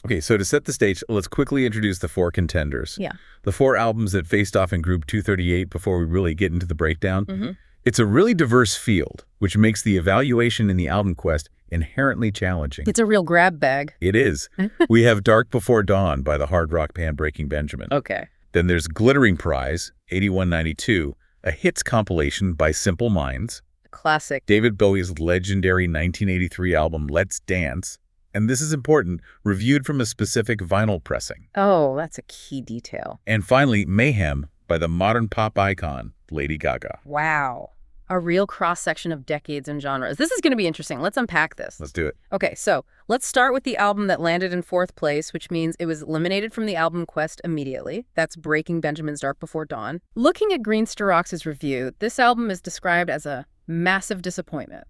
Okay, so to set the stage, let's quickly introduce the four contenders. Yeah. The four albums that faced off in Group 238 before we really get into the breakdown. Mm-hmm. It's a really diverse field, which makes the evaluation in the album quest inherently challenging. It's a real grab bag. It is. We have Dark Before Dawn by the hard rock band Breaking Benjamin. Okay. Then there's Glittering Prize, 8192, a hits compilation by Simple Minds. Classic. David Bowie's legendary 1983 album Let's Dance. And this is important, reviewed from a specific vinyl pressing. Oh, that's a key detail. And finally, Mayhem by the modern pop icon Lady Gaga. Wow. A real cross-section of decades and genres. This is going to be interesting. Let's unpack this. Let's do it. Okay, so let's start with the album that landed in 4th place, which means it was eliminated from the album quest immediately. That's Breaking Benjamin's Dark Before Dawn. Looking at Greensterox's review, this album is described as a massive disappointment.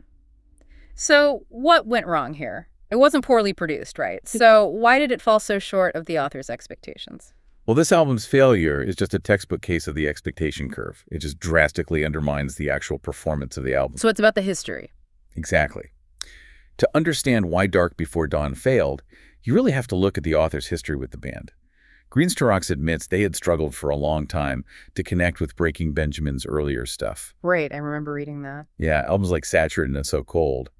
So what went wrong here? It wasn't poorly produced, right? So why did it fall so short of the author's expectations? Well, this album's failure is just a textbook case of the expectation curve. It just drastically undermines the actual performance of the album. So it's about the history. Exactly. To understand why Dark Before Dawn failed, you really have to look at the author's history with the band. Greensterox admits they had struggled for a long time to connect with Breaking Benjamin's earlier stuff. Right, I remember reading that. Yeah, albums like Saturated and So Cold.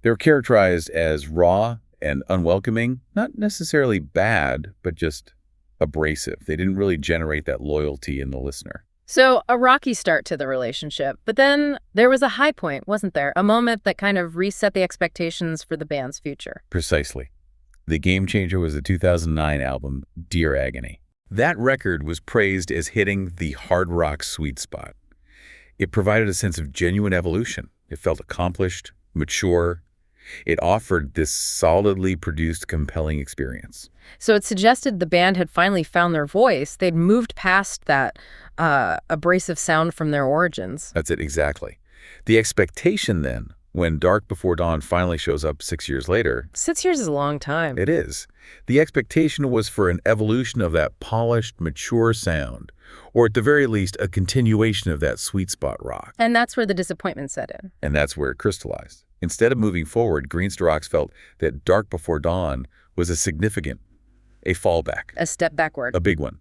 They were characterized as raw and unwelcoming, not necessarily bad, but just abrasive. They didn't really generate that loyalty in the listener. So a rocky start to the relationship, but then there was a high point, wasn't there? A moment that kind of reset the expectations for the band's future. Precisely. The game changer was the 2009 album, Dear Agony. That record was praised as hitting the hard rock sweet spot. It provided a sense of genuine evolution. It felt accomplished, mature. It offered this solidly produced, compelling experience. So it suggested the band had finally found their voice. They'd moved past that abrasive sound from their origins. That's it, exactly. The expectation then, when Dark Before Dawn finally shows up 6 years later... 6 years is a long time. It is. The expectation was for an evolution of that polished, mature sound, or at the very least, a continuation of that sweet spot rock. And that's where the disappointment set in. And that's where it crystallized. Instead of moving forward, Greensterox felt that Dark Before Dawn was a fallback. A step backward. A big one.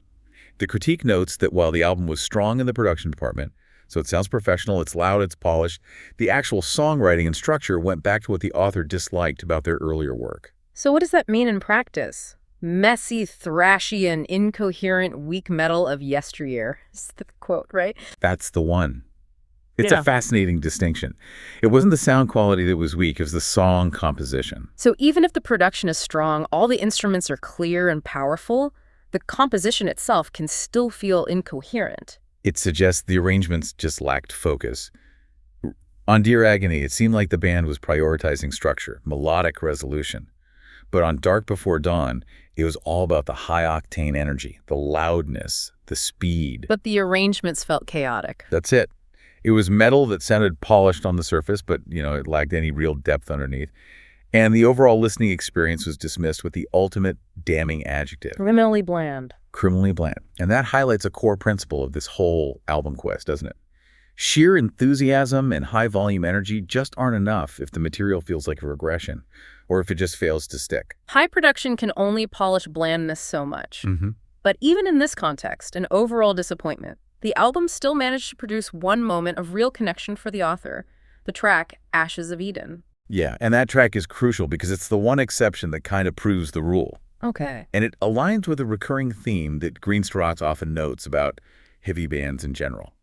The critique notes that while the album was strong in the production department, so it sounds professional, it's loud, it's polished, the actual songwriting and structure went back to what the author disliked about their earlier work. So what does that mean in practice? Messy, thrashy, and incoherent weak metal of yesteryear. Is the quote, right? That's the one. It's a fascinating distinction. It wasn't the sound quality that was weak, it was the song composition. So even if the production is strong, all the instruments are clear and powerful, the composition itself can still feel incoherent. It suggests the arrangements just lacked focus. On Dear Agony, it seemed like the band was prioritizing structure, melodic resolution. But on Dark Before Dawn, it was all about the high-octane energy, the loudness, the speed. But the arrangements felt chaotic. That's it. It was metal that sounded polished on the surface, but, it lacked any real depth underneath. And the overall listening experience was dismissed with the ultimate damning adjective. Criminally bland. Criminally bland. And that highlights a core principle of this whole album quest, doesn't it? Sheer enthusiasm and high-volume energy just aren't enough if the material feels like a regression, or if it just fails to stick. High production can only polish blandness so much. Mm-hmm. But even in this context, an overall disappointment, the album still managed to produce one moment of real connection for the author, the track Ashes of Eden. Yeah, and that track is crucial because it's the one exception that kind of proves the rule. Okay. And it aligns with a recurring theme that Greensterox often notes about heavy bands in general.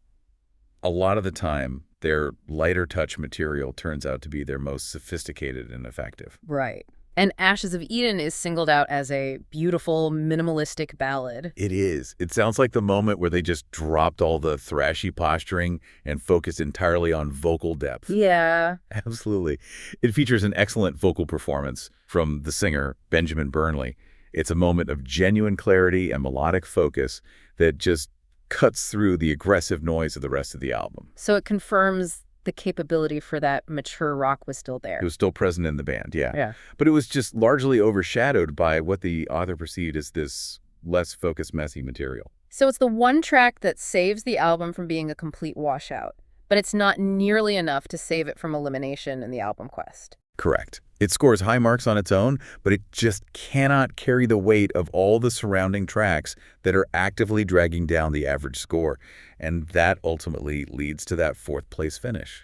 A lot of the time, their lighter touch material turns out to be their most sophisticated and effective. Right. And Ashes of Eden is singled out as a beautiful, minimalistic ballad. It is. It sounds like the moment where they just dropped all the thrashy posturing and focused entirely on vocal depth. Yeah. Absolutely. It features an excellent vocal performance from the singer, Benjamin Burnley. It's a moment of genuine clarity and melodic focus that just cuts through the aggressive noise of the rest of the album. So it confirms the capability for that mature rock was still there. It was still present in the band, yeah. Yeah. But it was just largely overshadowed by what the author perceived as this less focused, messy material. So it's the one track that saves the album from being a complete washout, but it's not nearly enough to save it from elimination in the album quest. Correct. It scores high marks on its own, but it just cannot carry the weight of all the surrounding tracks that are actively dragging down the average score. And that ultimately leads to that fourth-place finish.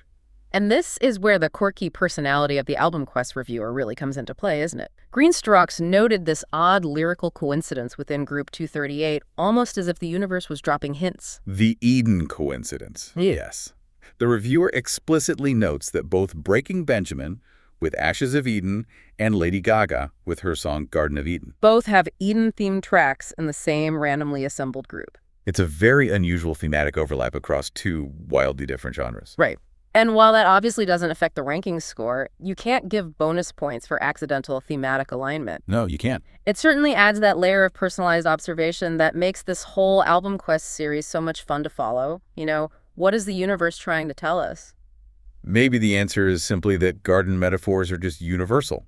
And this is where the quirky personality of the Album Quest reviewer really comes into play, isn't it? Greenstocks noted this odd lyrical coincidence within Group 238, almost as if the universe was dropping hints. The Eden coincidence. Yeah. Yes. The reviewer explicitly notes that both Breaking Benjamin, with Ashes of Eden, and Lady Gaga, with her song Garden of Eden, both have Eden-themed tracks in the same randomly assembled group. It's a very unusual thematic overlap across two wildly different genres. Right. And while that obviously doesn't affect the ranking score, you can't give bonus points for accidental thematic alignment. No, you can't. It certainly adds that layer of personalized observation that makes this whole Album Quest series so much fun to follow. You know, what is the universe trying to tell us? Maybe the answer is simply that garden metaphors are just universal.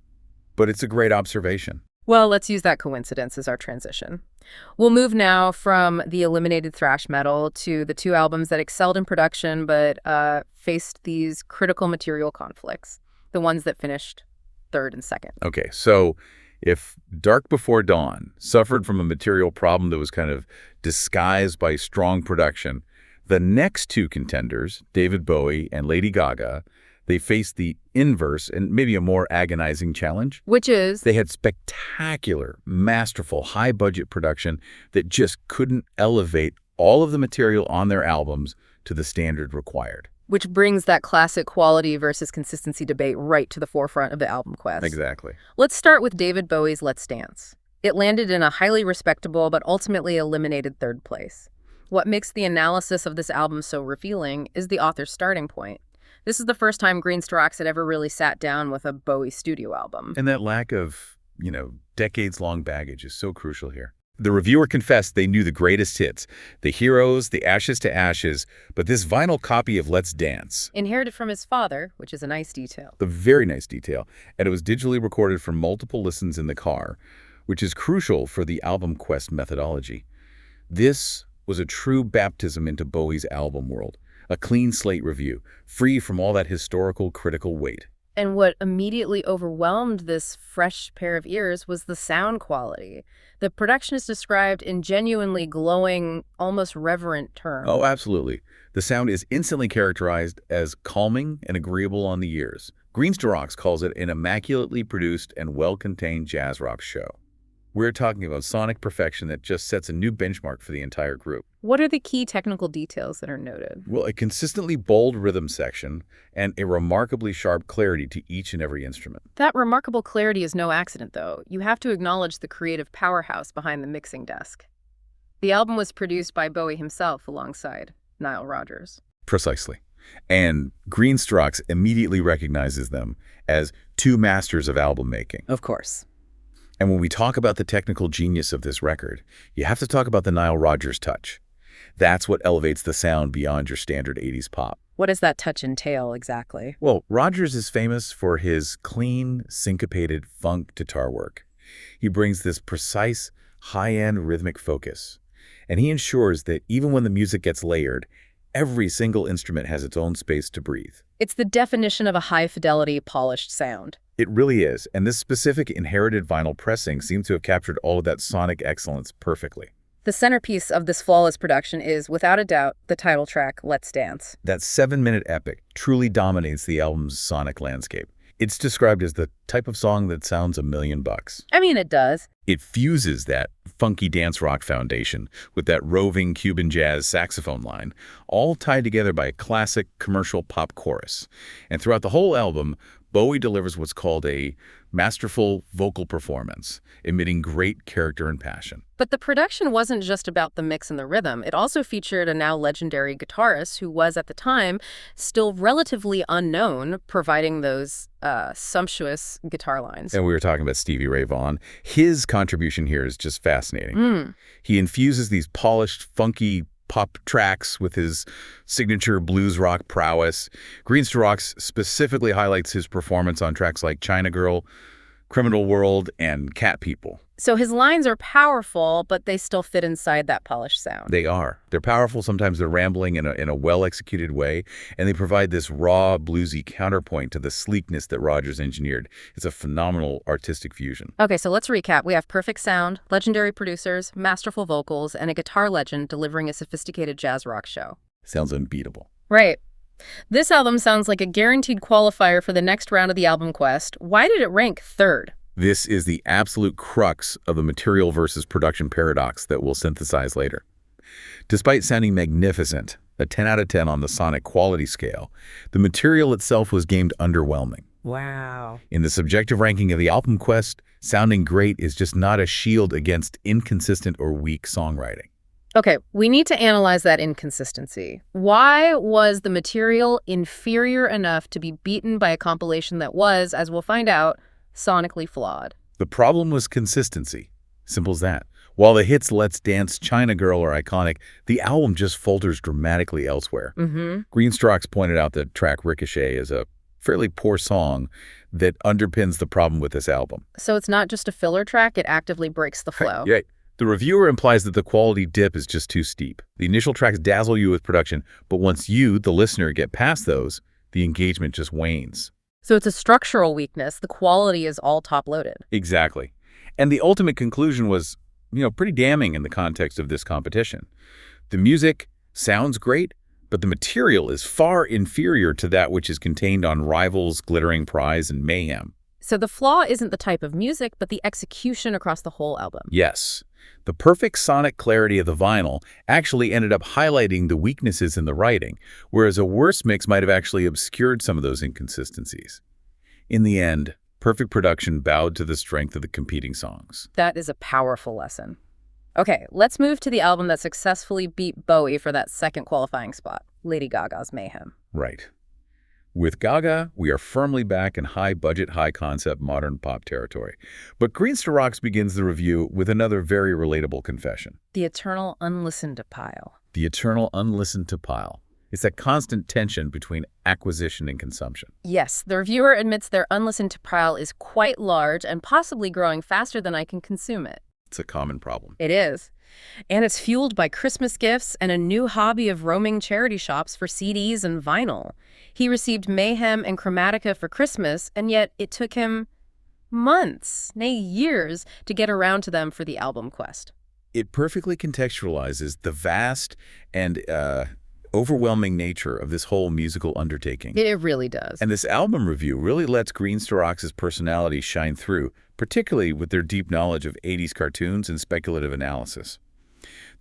But it's a great observation. Well, let's use that coincidence as our transition. We'll move now from the eliminated thrash metal to the two albums that excelled in production but faced these critical material conflicts, the ones that finished third and second. Okay, so if Dark Before Dawn suffered from a material problem that was kind of disguised by strong production, the next two contenders, David Bowie and Lady Gaga, they faced the inverse and maybe a more agonizing challenge. Which is? They had spectacular, masterful, high-budget production that just couldn't elevate all of the material on their albums to the standard required. Which brings that classic quality versus consistency debate right to the forefront of the Album Quest. Exactly. Let's start with David Bowie's Let's Dance. It landed in a highly respectable but ultimately eliminated third place. What makes the analysis of this album so revealing is the author's starting point. This is the first time Greenstocks had ever really sat down with a Bowie studio album. And that lack of, decades-long baggage is so crucial here. The reviewer confessed they knew the greatest hits, the heroes, the Ashes to Ashes, but this vinyl copy of Let's Dance, inherited from his father, which is a nice detail. a very nice detail, and it was digitally recorded for multiple listens in the car, which is crucial for the Album Quest methodology. This was a true baptism into Bowie's album world. A clean slate review, free from all that historical critical weight. And what immediately overwhelmed this fresh pair of ears was the sound quality. The production is described in genuinely glowing, almost reverent terms. Oh, absolutely. The sound is instantly characterized as calming and agreeable on the ears. Greenstocks calls it an immaculately produced and well-contained jazz rock show. We're talking about sonic perfection that just sets a new benchmark for the entire group. What are the key technical details that are noted? Well, a consistently bold rhythm section and a remarkably sharp clarity to each and every instrument. That remarkable clarity is no accident, though. You have to acknowledge the creative powerhouse behind the mixing desk. The album was produced by Bowie himself alongside Nile Rodgers. Precisely. And Greenstocks immediately recognizes them as two masters of album making. Of course. And when we talk about the technical genius of this record, you have to talk about the Nile Rodgers touch. That's what elevates the sound beyond your standard 80s pop. What does that touch entail exactly? Well, Rodgers is famous for his clean, syncopated funk guitar work. He brings this precise, high-end rhythmic focus. And he ensures that even when the music gets layered, every single instrument has its own space to breathe. It's the definition of a high-fidelity, polished sound. It really is, and this specific inherited vinyl pressing seems to have captured all of that sonic excellence perfectly. The centerpiece of this flawless production is, without a doubt, the title track, Let's Dance. That 7-minute epic truly dominates the album's sonic landscape. It's described as the type of song that sounds $1 million. I mean, it does. It fuses that funky dance rock foundation with that roving Cuban jazz saxophone line, all tied together by a classic commercial pop chorus. And throughout the whole album, Bowie delivers what's called a masterful vocal performance, emitting great character and passion. But the production wasn't just about the mix and the rhythm. It also featured a now legendary guitarist who was, at the time, still relatively unknown, providing those sumptuous guitar lines. And we were talking about Stevie Ray Vaughan. His contribution here is just fascinating. He infuses these polished, funky pop tracks with his signature blues rock prowess. Greenstocks specifically highlights his performance on tracks like China Girl, Criminal World and Cat People. So his lines are powerful, but they still fit inside that polished sound. They are. They're powerful. Sometimes they're rambling in a well-executed way, and they provide this raw, bluesy counterpoint to the sleekness that Rogers engineered. It's a phenomenal artistic fusion. Okay, so let's recap. We have perfect sound, legendary producers, masterful vocals, and a guitar legend delivering a sophisticated jazz rock show. Sounds unbeatable. Right. This album sounds like a guaranteed qualifier for the next round of the album quest. Why did it rank third? This is the absolute crux of the material versus production paradox that we'll synthesize later. Despite sounding magnificent, a 10 out of 10 on the sonic quality scale, the material itself was deemed underwhelming. Wow. In the subjective ranking of the album quest, sounding great is just not a shield against inconsistent or weak songwriting. Okay, we need to analyze that inconsistency. Why was the material inferior enough to be beaten by a compilation that was, as we'll find out, sonically flawed? The problem was consistency. Simple as that. While the hits Let's Dance, China Girl are iconic, the album just falters dramatically elsewhere. Greenstrokes pointed out that track Ricochet is a fairly poor song that underpins the problem with this album. So it's not just a filler track, it actively breaks the flow. Yeah. The reviewer implies that the quality dip is just too steep. The initial tracks dazzle you with production, but once you, the listener, get past those, the engagement just wanes. So it's a structural weakness. The quality is all top-loaded. Exactly. And the ultimate conclusion was, pretty damning in the context of this competition. The music sounds great, but the material is far inferior to that which is contained on Rivals, Glittering Prize, and Mayhem. So the flaw isn't the type of music, but the execution across the whole album. Yes. The perfect sonic clarity of the vinyl actually ended up highlighting the weaknesses in the writing, whereas a worse mix might have actually obscured some of those inconsistencies. In the end, perfect production bowed to the strength of the competing songs. That is a powerful lesson. Okay, let's move to the album that successfully beat Bowie for that second qualifying spot, Lady Gaga's Mayhem. Right. With Gaga, we are firmly back in high-budget, high-concept modern pop territory. But Greenstrokes begins the review with another very relatable confession. The eternal unlistened-to pile. The eternal unlistened-to pile. It's that constant tension between acquisition and consumption. Yes, the reviewer admits their unlistened-to pile is quite large and possibly growing faster than I can consume it. It's a common problem. It is. And it's fueled by Christmas gifts and a new hobby of roaming charity shops for CDs and vinyl. He received Mayhem and Chromatica for Christmas, and yet it took him months, nay years, to get around to them for the album quest. It perfectly contextualizes the vast and overwhelming nature of this whole musical undertaking. It really does. And this album review really lets Greenstrokes' personality shine through, particularly with their deep knowledge of 80s cartoons and speculative analysis.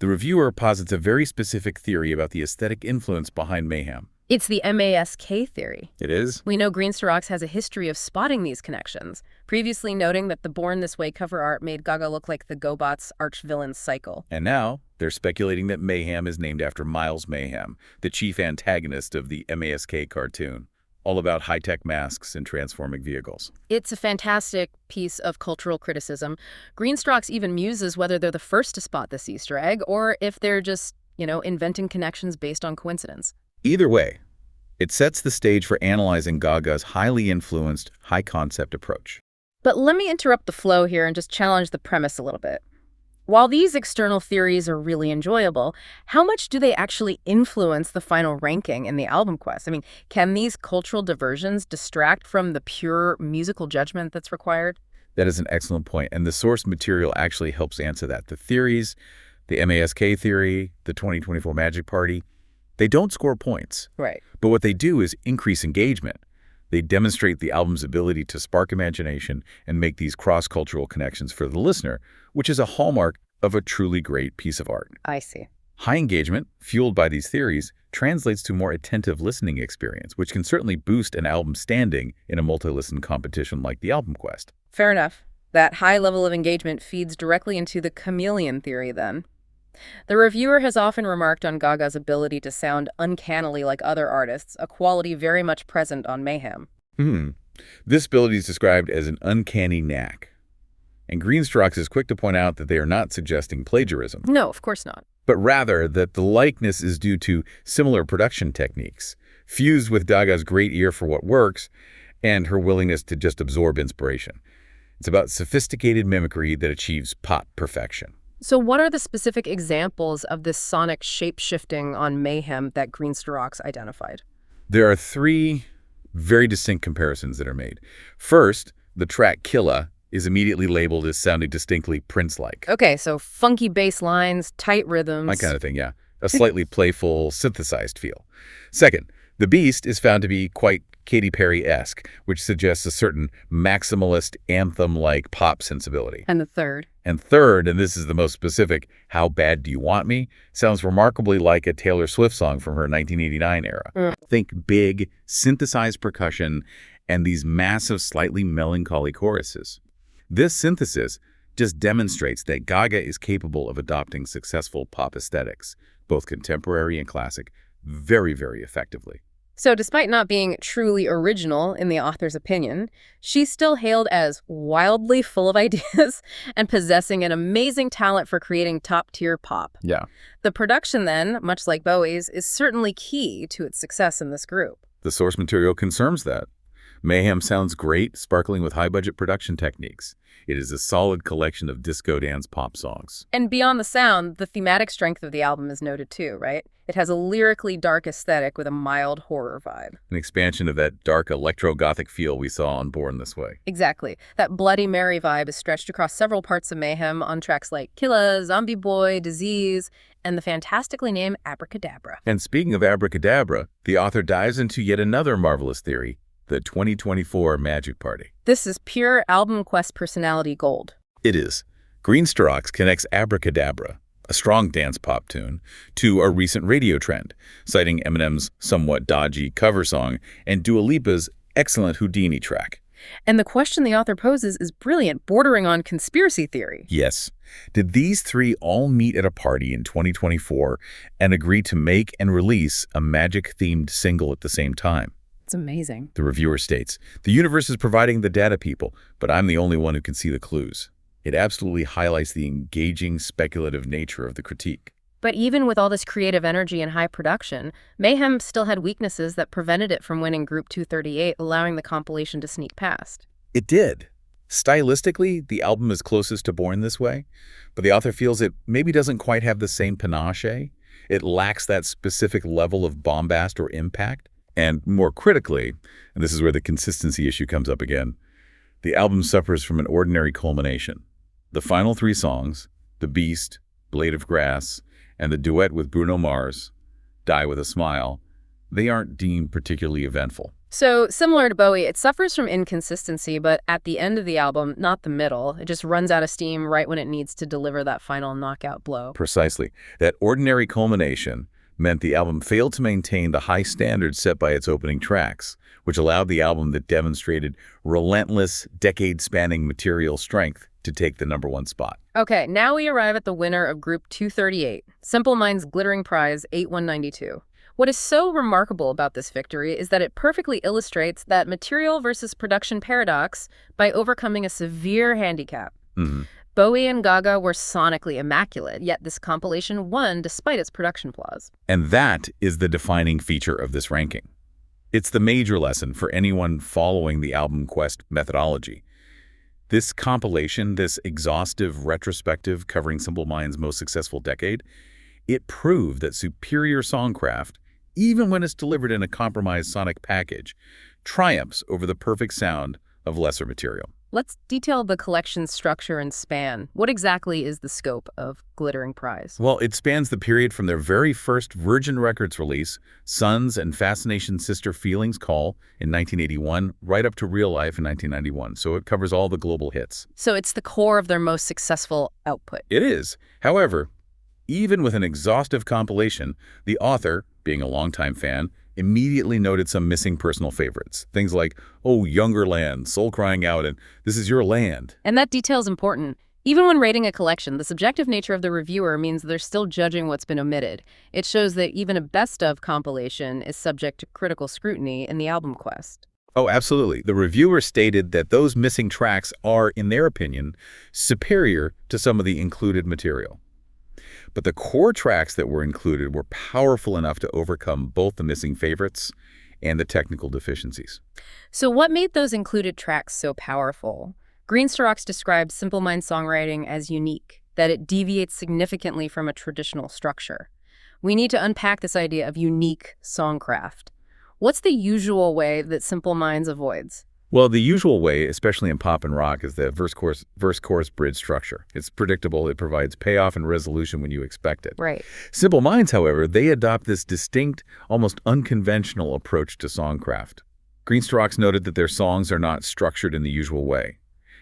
The reviewer posits a very specific theory about the aesthetic influence behind Mayhem. It's the MASK theory. It is? We know Greenstrokes has a history of spotting these connections, previously noting that the Born This Way cover art made Gaga look like the GoBots' arch-villain Cycle. And now, they're speculating that Mayhem is named after Miles Mayhem, the chief antagonist of the MASK cartoon, all about high-tech masks and transforming vehicles. It's a fantastic piece of cultural criticism. Greenstrokes even muses whether they're the first to spot this Easter egg, or if they're just, inventing connections based on coincidence. Either way, it sets the stage for analyzing Gaga's highly influenced, high-concept approach. But let me interrupt the flow here and just challenge the premise a little bit. While these external theories are really enjoyable, how much do they actually influence the final ranking in the album quest? I mean, can these cultural diversions distract from the pure musical judgment that's required? That is an excellent point, and the source material actually helps answer that. The theories, the MASK theory, the 2024 Magic Party, they don't score points. Right. But what they do is increase engagement. They demonstrate the album's ability to spark imagination and make these cross-cultural connections for the listener, which is a hallmark of a truly great piece of art. I see. High engagement, fueled by these theories, translates to a more attentive listening experience, which can certainly boost an album's standing in a multi-listen competition like the Album Quest. Fair enough. That high level of engagement feeds directly into the chameleon theory, then. The reviewer has often remarked on Gaga's ability to sound uncannily like other artists, a quality very much present on Mayhem. This ability is described as an uncanny knack. And Greenstrokes is quick to point out that they are not suggesting plagiarism. No, of course not. But rather that the likeness is due to similar production techniques, fused with Gaga's great ear for what works and her willingness to just absorb inspiration. It's about sophisticated mimicry that achieves pop perfection. So what are the specific examples of this sonic shape-shifting on Mayhem that Greensterox identified? There are three very distinct comparisons that are made. First, the track Killa is immediately labeled as sounding distinctly Prince-like. Okay, so funky bass lines, tight rhythms. My kind of thing, yeah. A slightly playful, synthesized feel. Second, The Beast is found to be quite Katy Perry-esque, which suggests a certain maximalist, anthem-like pop sensibility. And the third? And third, and this is the most specific, How Bad Do You Want Me? Sounds remarkably like a Taylor Swift song from her 1989 era. Think big, synthesized percussion, and these massive, slightly melancholy choruses. This synthesis just demonstrates that Gaga is capable of adopting successful pop aesthetics, both contemporary and classic, very, very effectively. So despite not being truly original in the author's opinion, she's still hailed as wildly full of ideas and possessing an amazing talent for creating top-tier pop. Yeah. The production then, much like Bowie's, is certainly key to its success in this group. The source material confirms that. Mayhem sounds great, sparkling with high-budget production techniques. It is a solid collection of disco dance pop songs. And beyond the sound, the thematic strength of the album is noted too, right? It has a lyrically dark aesthetic with a mild horror vibe. An expansion of that dark electro-gothic feel we saw on Born This Way. Exactly. That Bloody Mary vibe is stretched across several parts of Mayhem on tracks like Killa, Zombie Boy, Disease, and the fantastically named Abracadabra. And speaking of Abracadabra, the author dives into yet another marvelous theory, the 2024 Magic Party. This is pure Album Quest personality gold. It is. Greensterox connects Abracadabra, a strong dance pop tune, to a recent radio trend, citing Eminem's somewhat dodgy cover song and Dua Lipa's excellent Houdini track. And the question the author poses is brilliant, bordering on conspiracy theory. Yes. Did these three all meet at a party in 2024 and agree to make and release a magic-themed single at the same time? It's amazing. The reviewer states, "The universe is providing the data, people, but I'm the only one who can see the clues." It absolutely highlights the engaging, speculative nature of the critique. But even with all this creative energy and high production, Mayhem still had weaknesses that prevented it from winning Group 238, allowing the compilation to sneak past. It did. Stylistically, the album is closest to Born This Way, but the author feels it maybe doesn't quite have the same panache. It lacks that specific level of bombast or impact. And more critically, and this is where the consistency issue comes up again, the album suffers from an ordinary culmination. The final three songs, The Beast, Blade of Grass, and the duet with Bruno Mars, Die With a Smile, they aren't deemed particularly eventful. So, similar to Bowie, it suffers from inconsistency, but at the end of the album, not the middle. It just runs out of steam right when it needs to deliver that final knockout blow. Precisely. That ordinary culmination meant the album failed to maintain the high standards set by its opening tracks, which allowed the album that demonstrated relentless, decade-spanning material strength to take the #1 spot. Okay, now we arrive at the winner of Group 238, Simple Minds' glittering prize 8192. What is so remarkable about this victory is that it perfectly illustrates that material versus production paradox by overcoming a severe handicap. Bowie and Gaga were sonically immaculate, yet this compilation won despite its production flaws. And that is the defining feature of this ranking. It's the major lesson for anyone following the Album Quest methodology. This compilation, this exhaustive retrospective covering Simple Minds' most successful decade, it proved that superior songcraft, even when it's delivered in a compromised sonic package, triumphs over the perfect sound of lesser material. Let's detail the collection's structure and span. What exactly is the scope of Glittering Prize? Well, it spans the period from their very first Virgin Records release, Sons and Fascination Sister Feelings Call in 1981, right up to Real Life in 1991. So it covers all the global hits. So it's the core of their most successful output. It is. However, even with an exhaustive compilation, the author, being a longtime fan, immediately noted some missing personal favorites. Things like, oh, Younger Land, Soul Crying Out, and This Is Your Land. And that detail is important. Even when rating a collection, the subjective nature of the reviewer means they're still judging what's been omitted. It shows that even a best-of compilation is subject to critical scrutiny in the Album Quest. Oh, absolutely. The reviewer stated that those missing tracks are, in their opinion, superior to some of the included material. But the core tracks that were included were powerful enough to overcome both the missing favorites and the technical deficiencies. So what made those included tracks so powerful? Greenstock describes Simple Minds songwriting as unique, that it deviates significantly from a traditional structure. We need to unpack this idea of unique songcraft. What's the usual way that Simple Minds avoids? Well, the usual way, especially in pop and rock, is the verse-chorus bridge structure. It's predictable. It provides payoff and resolution when you expect it. Right. Simple Minds, however, they adopt this distinct, almost unconventional approach to songcraft. Greenstock noted that their songs are not structured in the usual way.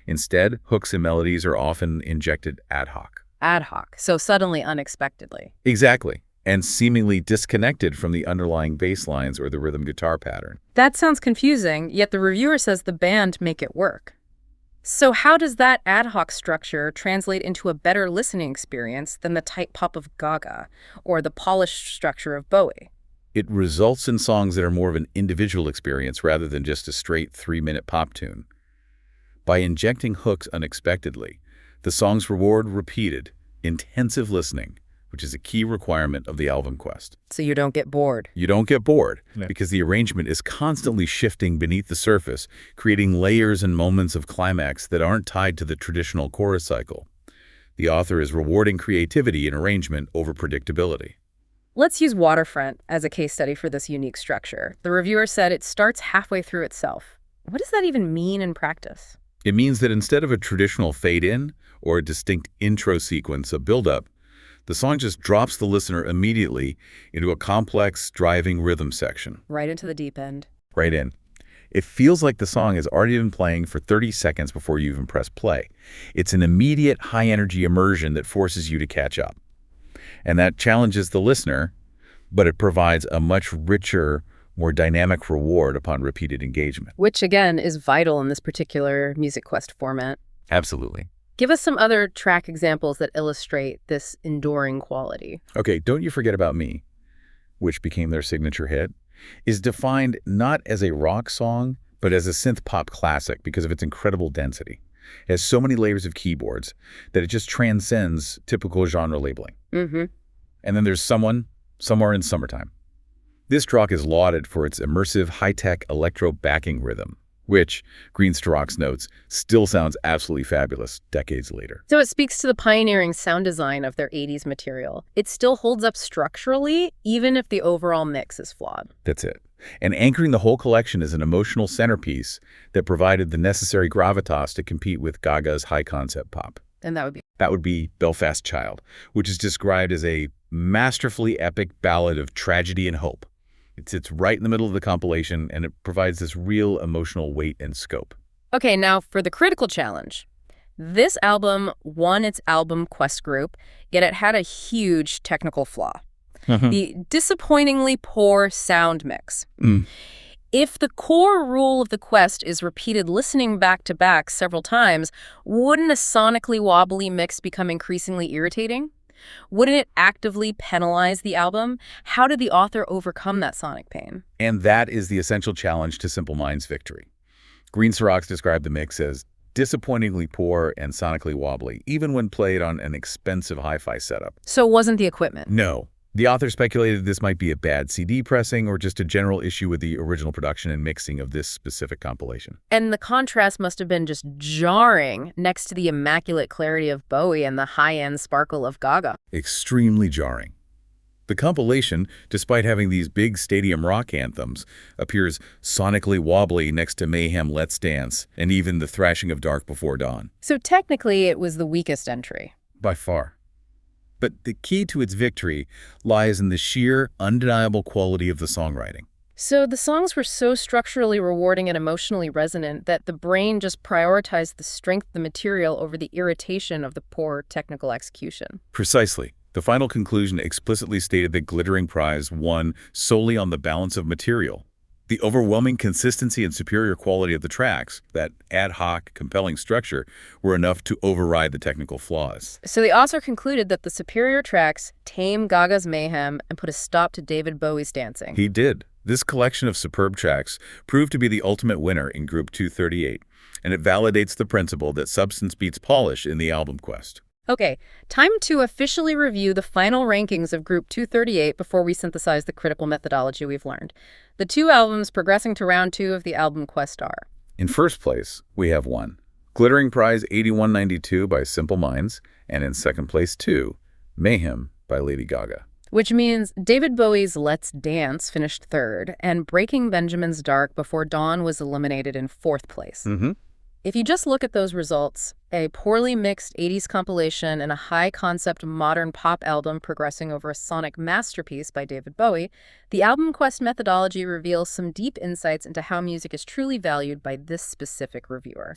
Instead, hooks and melodies are often injected ad hoc. Ad hoc, so suddenly, unexpectedly. Exactly. And seemingly disconnected from the underlying bass lines or the rhythm guitar pattern. That sounds confusing, yet the reviewer says the band make it work. So how does that ad hoc structure translate into a better listening experience than the tight pop of Gaga or the polished structure of Bowie? It results in songs that are more of an individual experience rather than just a straight 3-minute pop tune. By injecting hooks unexpectedly, the songs reward repeated, intensive listening, which is a key requirement of the album quest. So you don't get bored. You don't get bored Yeah. because the arrangement is constantly shifting beneath the surface, creating layers and moments of climax that aren't tied to the traditional chorus cycle. The author is rewarding creativity in arrangement over predictability. Let's use Waterfront as a case study for this unique structure. The reviewer said it starts halfway through itself. What does that even mean in practice? It means that instead of a traditional fade-in or a distinct intro sequence of build-up, the song just drops the listener immediately into a complex, driving rhythm section. Right into the deep end. Right in. It feels like the song has already been playing for 30 seconds before you even press play. It's an immediate, high-energy immersion that forces you to catch up. And that challenges the listener, but it provides a much richer, more dynamic reward upon repeated engagement. Which, again, is vital in this particular Music Quest format. Absolutely. Give us some other track examples that illustrate this enduring quality. Okay, Don't You Forget About Me, which became their signature hit, is defined not as a rock song, but as a synth-pop classic because of its incredible density. It has so many layers of keyboards that it just transcends typical genre labeling. Mm-hmm. And then there's Someone, Somewhere in Summertime. This track is lauded for its immersive, high-tech electro backing rhythm, which, Greenstock notes, still sounds absolutely fabulous decades later. So it speaks to the pioneering sound design of their 80s material. It still holds up structurally, even if the overall mix is flawed. That's it. And anchoring the whole collection is an emotional centerpiece that provided the necessary gravitas to compete with Gaga's high-concept pop. And that would be... That would be Belfast Child, which is described as a masterfully epic ballad of tragedy and hope. It sits right in the middle of the compilation, and it provides this real emotional weight and scope. Okay, now for the critical challenge. This album won its album Quest group, yet it had a huge technical flaw. The disappointingly poor sound mix. If the core rule of the Quest is repeated listening back-to-back several times, wouldn't a sonically wobbly mix become increasingly irritating? Wouldn't it actively penalize the album? How did the author overcome that sonic pain? And that is the essential challenge to Simple Minds' victory. Greenstock described the mix as disappointingly poor and sonically wobbly, even when played on an expensive hi-fi setup. So it wasn't the equipment. No. The author speculated this might be a bad CD pressing or just a general issue with the original production and mixing of this specific compilation. And the contrast must have been just jarring next to the immaculate clarity of Bowie and the high-end sparkle of Gaga. Extremely jarring. The compilation, despite having these big stadium rock anthems, appears sonically wobbly next to Mayhem, Let's Dance, and even the thrashing of Dark Before Dawn. So technically it was the weakest entry. By far. But the key to its victory lies in the sheer, undeniable quality of the songwriting. So the songs were so structurally rewarding and emotionally resonant that the brain just prioritized the strength of the material over the irritation of the poor technical execution. Precisely. The final conclusion explicitly stated that Glittering Prize won solely on the balance of material. The overwhelming consistency and superior quality of the tracks, that ad hoc, compelling structure, were enough to override the technical flaws. So the author concluded that the superior tracks tame Gaga's Mayhem and put a stop to David Bowie's dancing. He did. This collection of superb tracks proved to be the ultimate winner in Group 238, and it validates the principle that substance beats polish in the album quest. Okay, time to officially review the final rankings of Group 238 before we synthesize the critical methodology we've learned. The two albums progressing to round 2 of the album quest are: In first place, we have 1, Glittering Prize 8192 by Simple Minds, and in second place too, Mayhem by Lady Gaga. Which means David Bowie's Let's Dance finished third, and Breaking Benjamin's Dark Before Dawn was eliminated in fourth place. If you just look at those results, a poorly mixed 80s compilation and a high-concept modern pop album progressing over a sonic masterpiece by David Bowie, the Album Quest methodology reveals some deep insights into how music is truly valued by this specific reviewer.